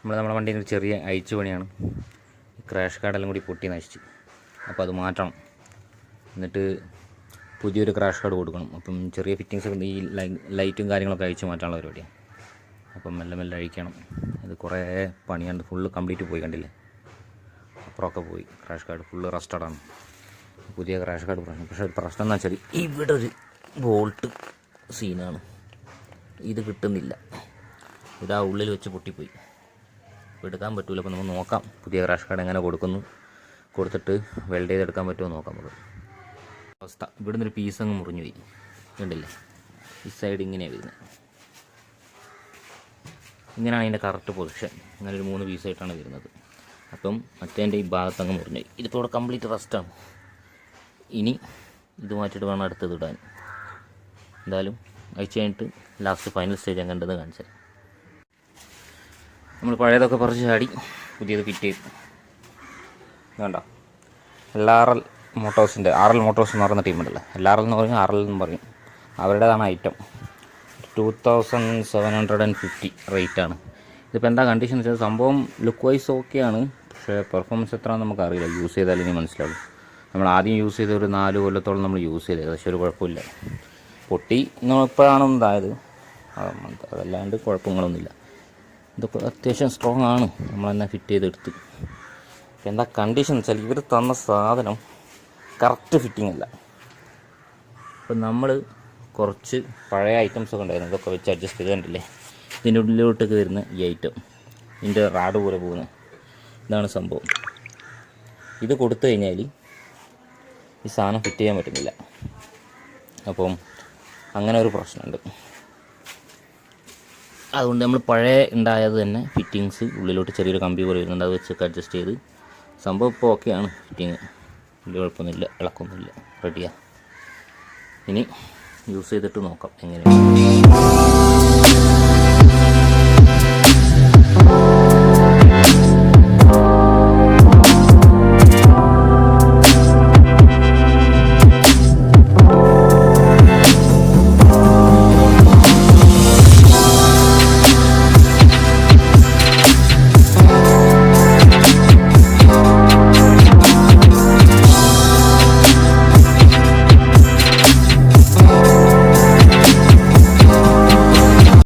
നമ്മുടെ വണ്ടിയിൽ ഒരു ചെറിയ അഴിച്ചു പണിയാണ്. ക്രാഷ് കാർഡെല്ലാം കൂടി പൊട്ടി നശിച്ച്. അപ്പോൾ അത് മാറ്റണം. എന്നിട്ട് പുതിയൊരു ക്രാഷ് കാർഡ് കൊടുക്കണം. അപ്പം ചെറിയ ഫിറ്റിങ്സ് ഈ ലൈറ്റും കാര്യങ്ങളൊക്കെ അഴിച്ച് മാറ്റാനുള്ള പരിപാടിയാണ്. അപ്പം മെല്ലെ മെല്ലെ അഴിക്കണം. ഇത് കുറേ പണിയാണ്. ഫുള്ള് കംപ്ലീറ്റ് പോയി, കണ്ടില്ലേ? അപ്പുറമൊക്കെ പോയി. ക്രാഷ് കാർഡ് ഫുള്ള് റസ്റ്റഡാണ്. പുതിയ ക്രാഷ് കാർഡ് പറഞ്ഞു. പക്ഷേ ഒരു പ്രശ്നം എന്ന് വെച്ചാൽ ഇവിടെ ഒരു ബോൾട്ട് സീനാണ്. ഇത് കിട്ടുന്നില്ല. ഇതാ ഉള്ളിൽ വെച്ച് പൊട്ടിപ്പോയി. എടുക്കാൻ പറ്റില്ല. അപ്പോൾ നമുക്ക് നോക്കാം പുതിയ ക്രാഷ് കാർഡ് എങ്ങനെ കൊടുത്തിട്ട് വെൽഡ് ചെയ്തെടുക്കാൻ പറ്റുമോ നോക്കാം നമുക്ക്. അവസ്ഥ ഇവിടെ നിന്നൊരു പീസ് അങ്ങ് മുറിഞ്ഞു പോയി, കണ്ടില്ലേ? ഈ സൈഡ് ഇങ്ങനെയാണ് വരുന്നത്. ഇങ്ങനെയാണ് അതിൻ്റെ കറക്റ്റ് പൊസിഷൻ. ഇങ്ങനെ ഒരു 3 പീസായിട്ടാണ് വരുന്നത്. അപ്പം മറ്റേൻ്റെ ഈ ഭാഗത്തങ്ങ് മുറിഞ്ഞു. ഇതിപ്പോൾ ഇവിടെ കംപ്ലീറ്റ് റെസ്റ്റാണ്. ഇനി ഇത് മാറ്റിയിട്ട് വേണം അടുത്തത് ഇടാൻ. എന്തായാലും അയച്ചു കഴിഞ്ഞിട്ട് ലാസ്റ്റ് ഫൈനൽ സ്റ്റേജ് ഞാൻ കണ്ടത് കാണിച്ചത്. നമ്മൾ പഴയതൊക്കെ പറിച്ച് ചാടി പുതിയത് ഫിറ്റ് ചെയ്തു. വേണ്ട LRL മോട്ടോഴ്സിൻ്റെ RL മോട്ടോഴ്സ് എന്ന് പറയുന്ന ടീമുണ്ടല്ലോ. LRL എന്ന് പറയും, RL എന്ന് പറയും. അവരുടേതാണ് ഐറ്റം. 2750 റേറ്റാണ്. ഇതിപ്പോൾ എന്താ കണ്ടീഷൻ വെച്ചാൽ സംഭവം ലുക്ക് വൈസ് ഓക്കെയാണ്. പക്ഷേ പെർഫോമൻസ് എത്രയാണെന്ന് നമുക്കറിയില്ല. യൂസ് ചെയ്താലും ഇനി മനസ്സിലാവും. നമ്മൾ ആദ്യം യൂസ് ചെയ്ത ഒരു 4 കൊല്ലത്തോളം നമ്മൾ യൂസ് ചെയ്തത്. പക്ഷേ ഒരു കുഴപ്പമില്ല. പൊട്ടി ഇപ്പോഴാണ് ഇതായത്. അതല്ലാണ്ട് കുഴപ്പങ്ങളൊന്നുമില്ല. ഇതൊക്കെ അത്യാവശ്യം സ്ട്രോങ് ആണ്. നമ്മളെന്നെ ഫിറ്റ് ചെയ്തെടുത്ത്. എന്താ കണ്ടീഷൻ വെച്ചാൽ ഇവർ തന്ന സാധനം കറക്റ്റ് ഫിറ്റിംഗ് അല്ല. ഇപ്പം നമ്മൾ കുറച്ച് പഴയ ഐറ്റംസൊക്കെ ഉണ്ടായിരുന്നു. ഇതൊക്കെ വെച്ച് അഡ്ജസ്റ്റ് ചെയ്ത് കണ്ടില്ലേ? ഇതിൻ്റെ ഉള്ളിലോട്ടൊക്കെ വരുന്ന ഈ ഐറ്റം, ഇതിൻ്റെ റാഡ് പോലെ പോകുന്നത്, ഇതാണ് സംഭവം. ഇത് കൊടുത്തു കഴിഞ്ഞാൽ ഈ സാധനം ഫിറ്റ് ചെയ്യാൻ പറ്റുന്നില്ല. അപ്പം അങ്ങനെ ഒരു പ്രശ്നമുണ്ട്. അതുകൊണ്ട് നമ്മൾ പഴയ ഉണ്ടായത് തന്നെ ഫിറ്റിങ്സ് ഉള്ളിലോട്ട് ചെറിയൊരു കമ്പി പോലെ വരുന്നുണ്ട്. അത് വെച്ചൊക്കെ അഡ്ജസ്റ്റ് ചെയ്ത് സംഭവം ഇപ്പോൾ ഓക്കെയാണ്. ഫിറ്റിങ് വലിയ കുഴപ്പമൊന്നുമില്ല, ഇളക്കൊന്നുമില്ല, റെഡിയാണ്. ഇനി യൂസ് ചെയ്തിട്ട് നോക്കാം എങ്ങനെയാണ്.